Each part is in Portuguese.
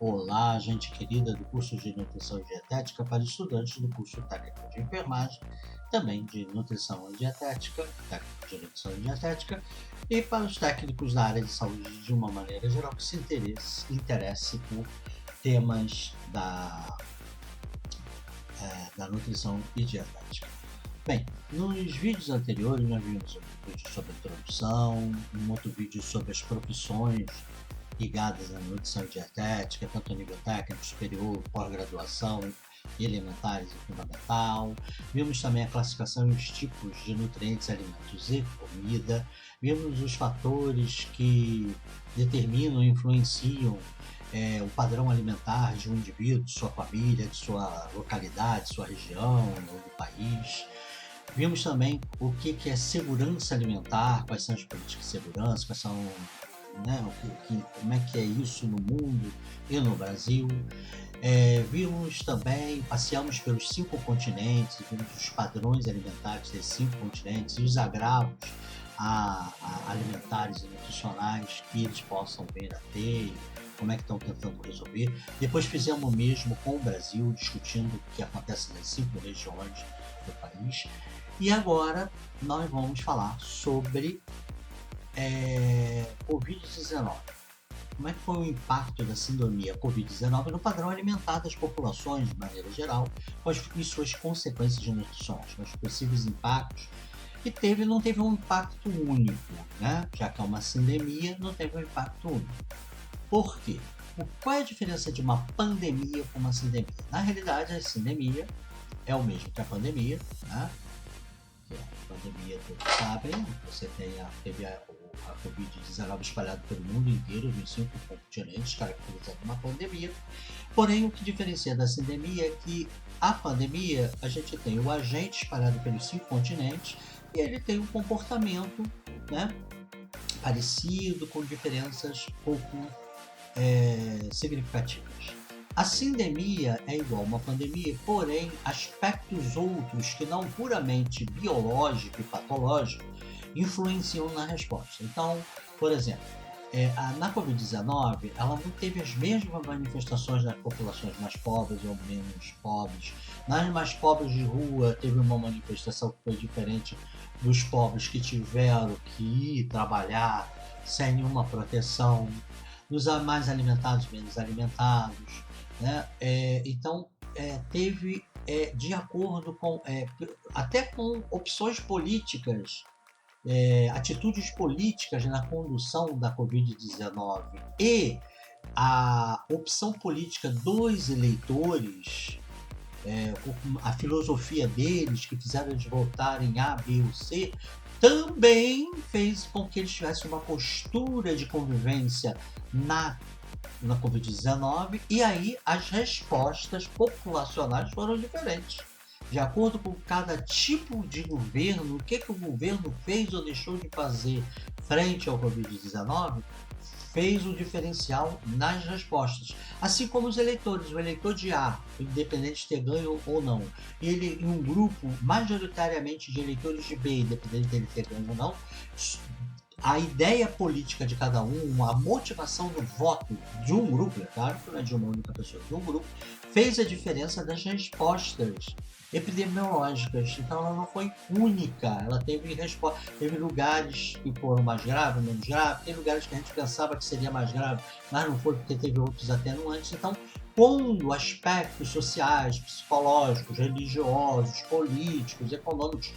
Olá, gente querida do curso de Nutrição e Dietética para estudantes do curso técnico de enfermagem, também de Nutrição e Dietética, técnico de Nutrição e Dietética, e para os técnicos da área de saúde de uma maneira geral que se interesse por temas da nutrição e dietética. Bem, nos vídeos anteriores nós vimos um vídeo sobre introdução, um outro vídeo sobre as profissões ligadas à nutrição e dietética, tanto a nível técnico, superior, pós-graduação, elementares e fundamental. Vimos também a classificação e os tipos de nutrientes, alimentos e comida. Vimos os fatores que determinam e influenciam o padrão alimentar de um indivíduo, de sua família, de sua localidade, de sua região ou do país. Vimos também o que é segurança alimentar, quais são as políticas de segurança, quais são, como é que é isso no mundo e no Brasil. Vimos também, passeamos pelos 5 continentes, vimos os padrões alimentares desses 5 continentes e os agravos alimentares e nutricionais que eles possam vir a ter, como é que estão tentando resolver. Depois fizemos o mesmo com o Brasil, discutindo o que acontece nas 5 regiões do país. E agora nós vamos falar sobre Covid-19. Como é que foi o impacto da síndrome Covid-19 no padrão alimentar das populações de maneira geral, e suas consequências nutricionais, os possíveis impactos. E não teve um impacto único, né? Já que é uma sindemia, não teve um impacto único. Por quê? Qual é a diferença de uma pandemia com uma sindemia? Na realidade, a sindemia é o mesmo que a pandemia, né? A pandemia, todos sabem, você teve a Covid-19 espalhado pelo mundo inteiro, nos 5 continentes, caracterizando uma pandemia. Porém, o que diferencia da sindemia é que a pandemia, a gente tem o agente espalhado pelos 5 continentes e ele tem um comportamento, né, parecido, com diferenças pouco significativas. A sindemia é igual a uma pandemia, porém aspectos outros que não puramente biológico e patológico influenciam na resposta. Então, por exemplo, na Covid-19, ela não teve as mesmas manifestações nas populações mais pobres ou menos pobres. Nas mais pobres de rua, teve uma manifestação que foi diferente dos pobres que tiveram que ir trabalhar sem nenhuma proteção. Nos mais alimentados, menos alimentados, né? Então, teve, de acordo com, até com opções políticas, atitudes políticas na condução da Covid-19 e a opção política dos eleitores, a filosofia deles, que fizeram eles votarem A, B ou C, também fez com que eles tivessem uma postura de convivência na Covid-19, e aí as respostas populacionais foram diferentes. De acordo com cada tipo de governo, o que o governo fez ou deixou de fazer frente ao Covid-19, fez o diferencial nas respostas. Assim como os eleitores, o eleitor de A, independente de ter ganho ou não, ele em um grupo majoritariamente de eleitores de B, independente de ele ter ganho ou não, a ideia política de cada um, a motivação do voto de um grupo, é claro que não é de uma única pessoa, de um grupo, fez a diferença das respostas epidemiológicas. Então ela não foi única, ela teve lugares que foram mais graves, menos graves, tem lugares que a gente pensava que seria mais grave, mas não foi porque teve outros atenuantes. Então, quando aspectos sociais, psicológicos, religiosos, políticos, econômicos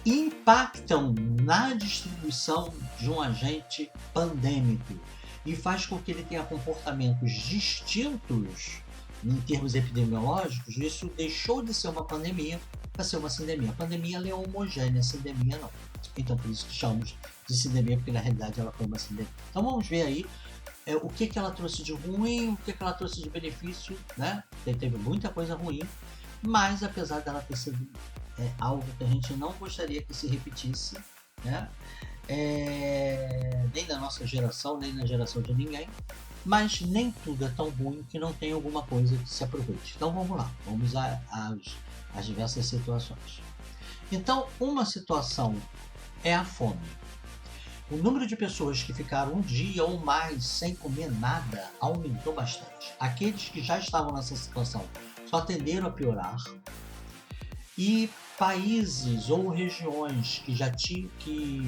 impactam na distribuição de um agente pandêmico e faz com que ele tenha comportamentos distintos em termos epidemiológicos, isso deixou de ser uma pandemia para ser uma sindemia. A pandemia ela é homogênea, a sindemia não. Então, por isso que chamamos de sindemia, porque na realidade ela foi uma sindemia. Então, vamos ver aí o que ela trouxe de ruim, o que ela trouxe de benefício, né? Teve muita coisa ruim, mas apesar dela ter sido algo que a gente não gostaria que se repetisse, né? Nem na nossa geração, nem na geração de ninguém, mas nem tudo é tão ruim que não tem alguma coisa que se aproveite. Então vamos lá, vamos às diversas situações. Então, uma situação é a fome. O número de pessoas que ficaram um dia ou mais sem comer nada aumentou bastante. Aqueles que já estavam nessa situação só tenderam a piorar, e países ou regiões que já que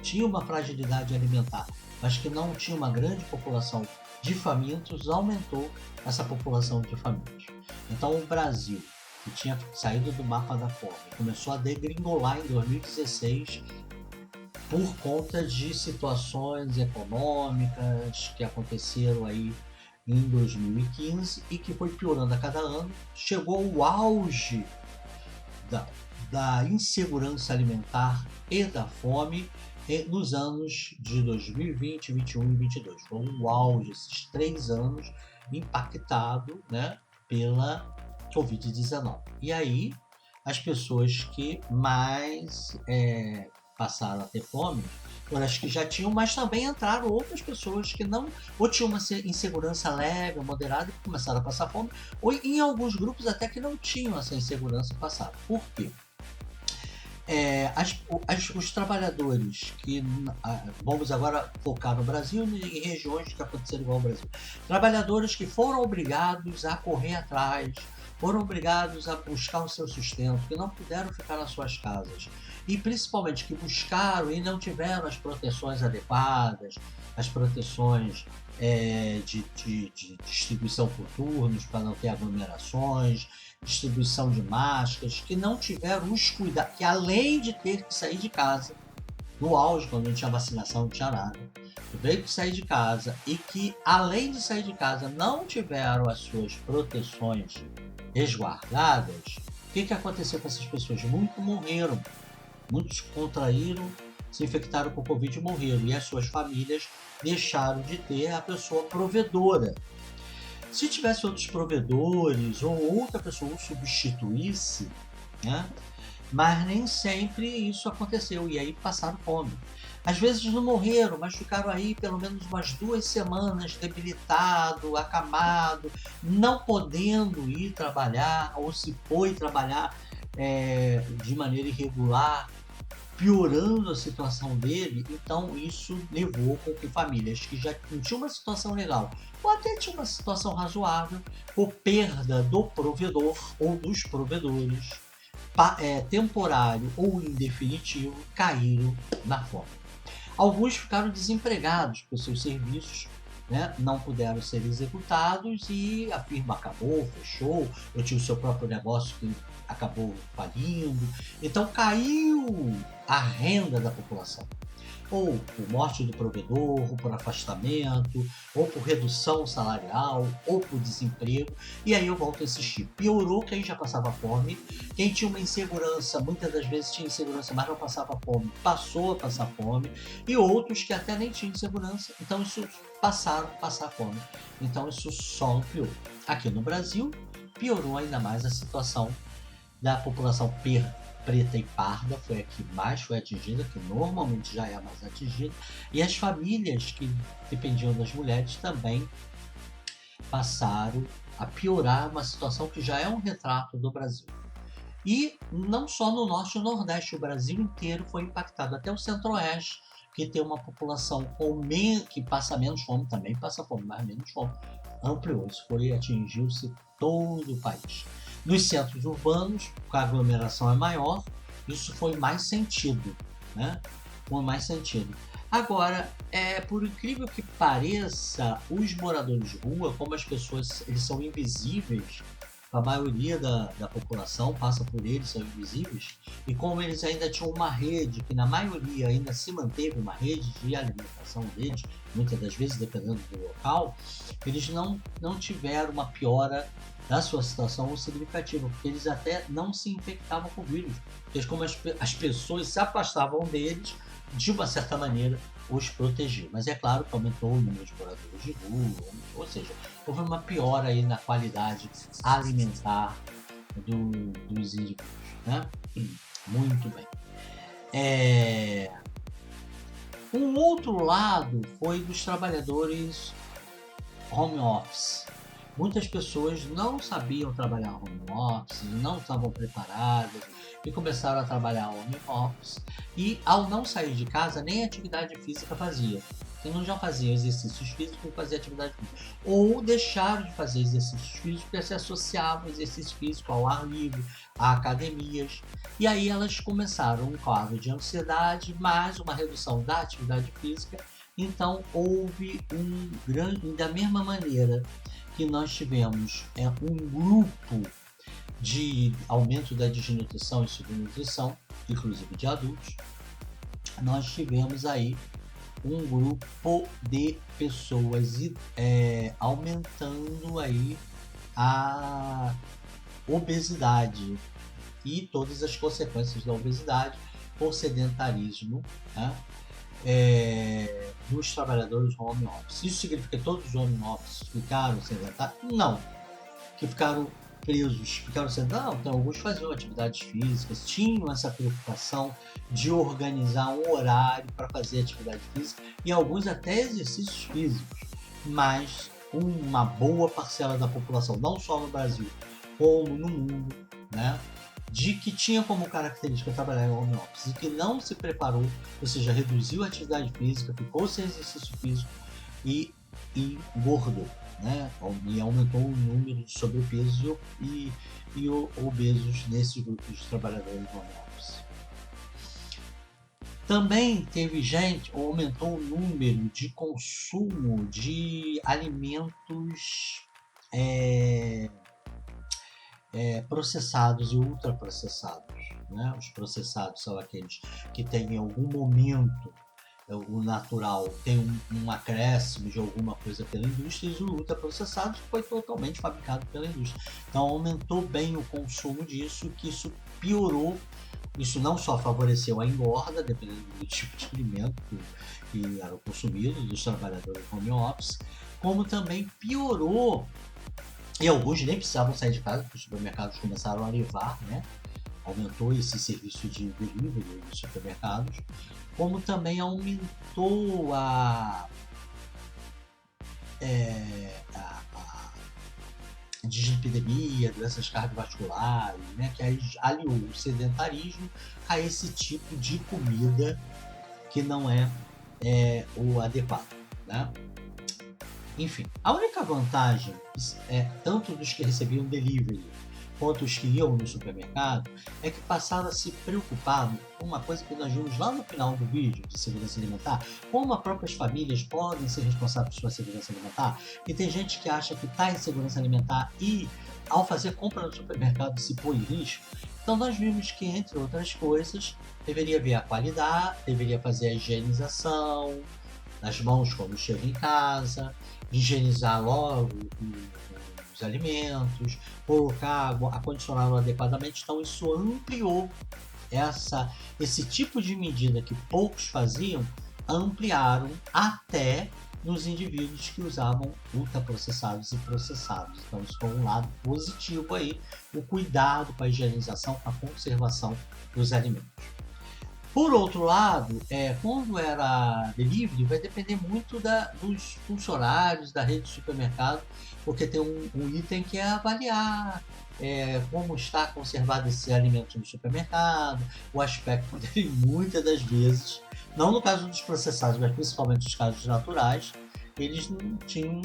tinham uma fragilidade alimentar, mas que não tinham uma grande população de famintos, aumentou essa população de famintos. Então o Brasil, que tinha saído do mapa da fome, começou a degringolar em 2016 por conta de situações econômicas que aconteceram aí em 2015 e que foi piorando a cada ano. Chegou o auge da insegurança alimentar e da fome nos anos de 2020, 2021 e 2022. Foi um auge, esses 3 anos impactado, né, pela Covid-19. E aí, as pessoas que mais passaram a ter fome foram as que já tinham, mas também entraram outras pessoas que não, ou tinham uma insegurança leve ou moderada e começaram a passar fome, ou em alguns grupos até que não tinham essa insegurança e passaram. Por quê? Os trabalhadores que, vamos agora focar no Brasil e em regiões que aconteceram igual ao Brasil, trabalhadores que foram obrigados a correr atrás, foram obrigados a buscar o seu sustento, que não puderam ficar nas suas casas, e principalmente que buscaram e não tiveram as proteções adequadas, as proteções de distribuição por turnos para não ter aglomerações, distribuição de máscaras, que não tiveram os cuidados, que além de ter que sair de casa, no auge, quando não tinha vacinação, não tinha nada, veio que sair de casa e que, além de sair de casa, não tiveram as suas proteções resguardadas. O que aconteceu com essas pessoas? Muitos morreram, muitos contraíram, se infectaram com Covid e morreram, e as suas famílias deixaram de ter a pessoa provedora. Se tivesse outros provedores ou outra pessoa o substituísse, né? Mas nem sempre isso aconteceu, e aí passaram fome. Às vezes não morreram, mas ficaram aí pelo menos umas 2 semanas debilitado, acamado, não podendo ir trabalhar, ou se foi trabalhar de maneira irregular, piorando a situação dele. Então isso levou com que famílias que já não tinham uma situação legal ou até tinham uma situação razoável, por perda do provedor ou dos provedores, temporário ou indefinitivo, caíram na fome. Alguns ficaram desempregados porque seus serviços, né, não puderam ser executados e a firma acabou, fechou, ou tinha o seu próprio negócio que acabou falindo. Então caiu a renda da população, ou por morte do provedor, ou por afastamento, ou por redução salarial, ou por desemprego. E aí eu volto a insistir, piorou quem já passava fome, quem tinha uma insegurança, muitas das vezes tinha insegurança, mas não passava fome, passou a passar fome, e outros que até nem tinham insegurança, então isso passaram a passar fome. Então isso só piorou. Aqui no Brasil, piorou ainda mais a situação da população preta e parda, foi a que mais foi atingida, que normalmente já é a mais atingida, e as famílias que dependiam das mulheres também passaram a piorar uma situação que já é um retrato do Brasil. E não só no Norte e no Nordeste, o Brasil inteiro foi impactado, até o Centro-Oeste, que tem uma população que passa menos fome, também passa fome, mas menos fome, ampliou, isso atingiu-se todo o país. Nos centros urbanos, a aglomeração é maior, isso foi mais sentido, né? Foi mais sentido. Agora, por incrível que pareça, os moradores de rua, como as pessoas, eles são invisíveis, a maioria da população passa por eles, são invisíveis, e como eles ainda tinham uma rede, que na maioria ainda se manteve uma rede de alimentação deles, muitas das vezes dependendo do local, eles não tiveram uma piora da sua situação significativa, porque eles até não se infectavam com o vírus, porque como as pessoas se afastavam deles, de uma certa maneira os protegiam. Mas é claro que aumentou o número de moradores de rua, ou seja, houve uma piora aí na qualidade alimentar dos indivíduos, né? Muito bem. Um outro lado foi dos trabalhadores home office. muitas pessoas não sabiam trabalhar home office, não estavam preparadas e começaram a trabalhar home office. E ao não sair de casa, nem atividade física fazia. Quem não já fazia exercícios físicos, fazia atividade física. Ou deixaram de fazer exercícios físicos porque se associavam ao exercício físico ao ar livre, a academias. E aí elas começaram um quadro de ansiedade, mais uma redução da atividade física. Então houve um grande, da mesma maneira que nós tivemos um grupo de aumento da desnutrição e subnutrição, inclusive de adultos, nós tivemos aí um grupo de pessoas aumentando aí a obesidade e todas as consequências da obesidade por sedentarismo, né? Dos trabalhadores home office. Isso significa que todos os home office ficaram sedentários? Não. Que ficaram presos, ficaram sedentários? Não, então, alguns faziam atividades físicas, tinham essa preocupação de organizar um horário para fazer atividade física e alguns até exercícios físicos. Mas uma boa parcela da população, não só no Brasil, como no mundo, né? De que tinha como característica trabalhar em home office e que não se preparou, ou seja, reduziu a atividade física, ficou sem exercício físico e engordou, né? E aumentou o número de sobrepeso e obesos nesses grupos de trabalhadores em home office. Também teve gente, aumentou o número de consumo de alimentos processados e ultraprocessados, né? Os processados são aqueles que têm em algum momento o natural tem um acréscimo de alguma coisa pela indústria e o ultraprocessado foi totalmente fabricado pela indústria. Então aumentou bem o consumo disso, que isso piorou. Isso não só favoreceu a engorda, dependendo do tipo de alimento que era consumido dos trabalhadores home office, como também piorou. E alguns nem precisavam sair de casa, porque os supermercados começaram a levar, né? Aumentou esse serviço de delivery nos supermercados, como também aumentou a dislipidemia, doenças cardiovasculares, né? Que aliou o sedentarismo a esse tipo de comida que não é o adequado, né? Enfim, a única vantagem, tanto dos que recebiam delivery quanto os que iam no supermercado, é que passaram a se preocupar com uma coisa que nós vimos lá no final do vídeo de segurança alimentar, como as próprias famílias podem ser responsáveis por sua segurança alimentar, e tem gente que acha que está em segurança alimentar e, ao fazer compra no supermercado, se põe em risco. Então nós vimos que, entre outras coisas, deveria ver a qualidade, deveria fazer a higienização das mãos quando chega em casa, higienizar logo os alimentos, colocar água, acondicioná-lo adequadamente. Então isso ampliou esse tipo de medida que poucos faziam, ampliaram até nos indivíduos que usavam ultraprocessados e processados. Então isso foi um lado positivo aí, o cuidado com a higienização, com a conservação dos alimentos. Por outro lado, quando era delivery, vai depender muito dos funcionários da rede de supermercado, porque tem um item que é avaliar como está conservado esse alimento no supermercado, o aspecto dele, muitas das vezes, não no caso dos processados, mas principalmente nos casos naturais, eles não tinham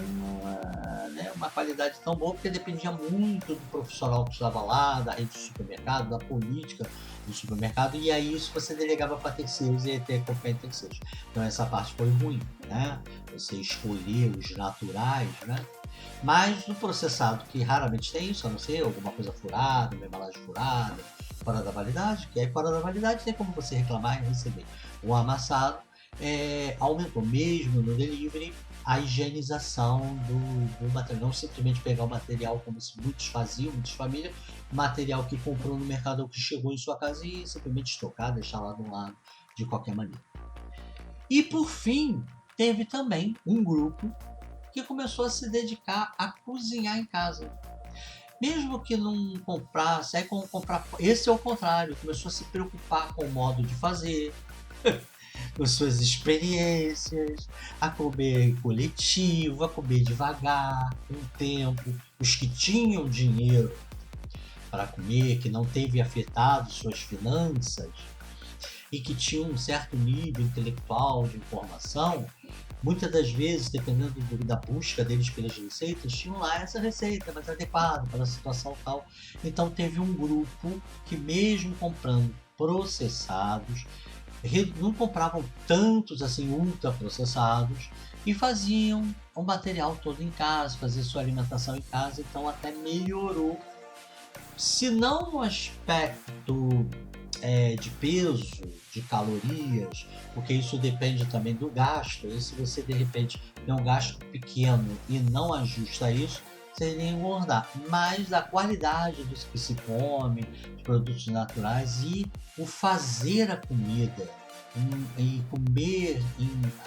uma qualidade tão boa, porque dependia muito do profissional que estava lá, da rede de supermercado, da política do supermercado, e aí isso você delegava para terceiros e ia ter que confiar em terceiros. Então essa parte foi ruim, né? Você escolher os naturais, né? Mas no processado, que raramente tem isso, a não ser alguma coisa furada, uma embalagem furada, fora da validade, que aí fora da validade tem como você reclamar e receber. O amassado aumentou mesmo no delivery a higienização do material, não simplesmente pegar o material como muitos faziam, muitas famílias, material que comprou no mercado ou que chegou em sua casa e simplesmente estocar, deixar lá do lado de qualquer maneira. E por fim, teve também um grupo que começou a se dedicar a cozinhar em casa. Mesmo que não comprasse, esse é o contrário, começou a se preocupar com o modo de fazer, com suas experiências, a comer coletivo, a comer devagar, com tempo. Os que tinham dinheiro para comer, que não teve afetado suas finanças e que tinham um certo nível intelectual de informação, muitas das vezes, dependendo da busca deles pelas receitas, tinham lá essa receita mais adequada para a situação tal. Então teve um grupo que, mesmo comprando processados, não compravam tantos assim ultraprocessados e faziam o material todo em casa, faziam sua alimentação em casa, então até melhorou, se não no aspecto de peso, de calorias, porque isso depende também do gasto. E se você de repente tem um gasto pequeno e não ajusta isso, você iria engordar. Mas da qualidade dos que se come, de produtos naturais e o fazer a comida e comer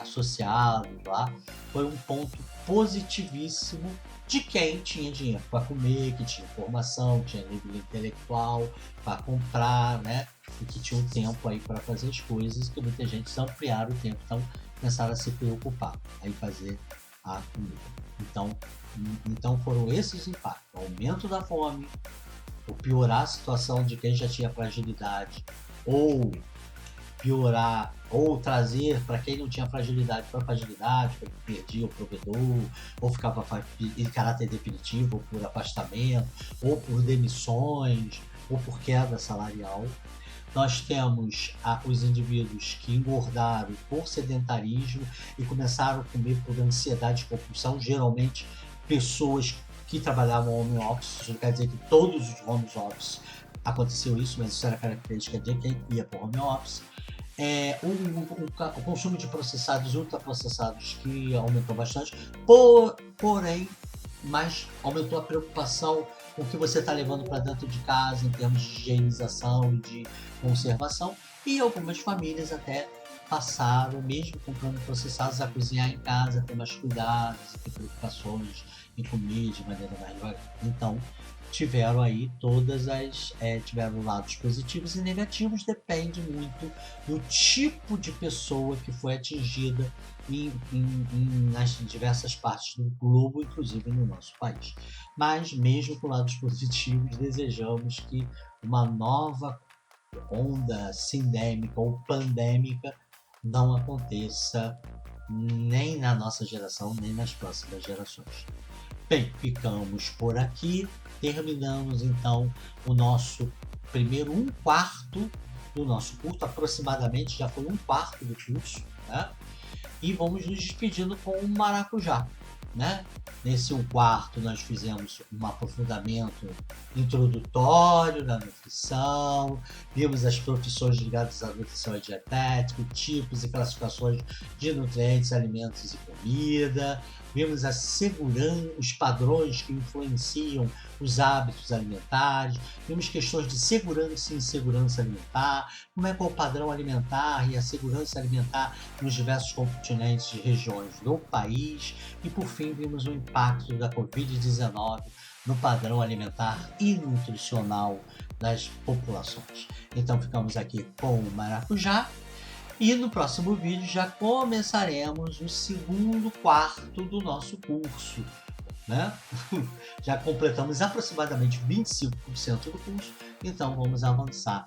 associados lá foi um ponto positivíssimo de quem tinha dinheiro para comer, que tinha informação, tinha nível intelectual para comprar, né? E que tinha um tempo aí para fazer as coisas, que muita gente se ampliaram o tempo, então começaram a se preocupar aí fazer a comida. Então foram esses impactos: o aumento da fome, o piorar a situação de quem já tinha fragilidade, ou piorar ou trazer para quem não tinha fragilidade para fragilidade, porque perdia o provedor, ou ficava em caráter definitivo, ou por afastamento, ou por demissões, ou por queda salarial. Nós temos os indivíduos que engordaram por sedentarismo e começaram a comer por ansiedade e compulsão, geralmente pessoas que trabalhavam home office. Isso não quer dizer que todos os home office aconteceu isso, mas isso era característica de quem ia para o home office. O consumo de processados, ultraprocessados, que aumentou bastante, porém, mas aumentou a preocupação com o que você está levando para dentro de casa, em termos de higienização e de conservação, e algumas famílias até passaram, mesmo comprando processados, a cozinhar em casa, ter mais cuidados, ter preocupações em comer de maneira mais devagar. Então, tiveram aí tiveram lados positivos e negativos, depende muito do tipo de pessoa que foi atingida nas diversas partes do globo, inclusive no nosso país. Mas mesmo com lados positivos, desejamos que uma nova onda sindêmica ou pandêmica não aconteça nem na nossa geração, nem nas próximas gerações. Bem, ficamos por aqui. Terminamos então o nosso primeiro 1/4 do nosso curso, aproximadamente já foi 1/4 do curso, né? E vamos nos despedindo com o maracujá, né? Nesse 1/4 nós fizemos um aprofundamento introdutório na nutrição, vimos as profissões ligadas à nutrição e dietética, tipos e classificações de nutrientes, alimentos e comida, vimos os padrões que influenciam os hábitos alimentares, vimos questões de segurança e insegurança alimentar, como é que é o padrão alimentar e a segurança alimentar nos diversos continentes e regiões do país, e por fim vimos o impacto da Covid-19 no padrão alimentar e nutricional das populações. Então ficamos aqui com o maracujá. E no próximo vídeo já começaremos o segundo quarto do nosso curso, né? Já completamos aproximadamente 25% do curso, então vamos avançar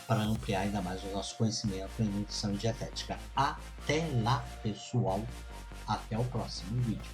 para ampliar ainda mais o nosso conhecimento em nutrição e dietética. Até lá, pessoal! Até o próximo vídeo.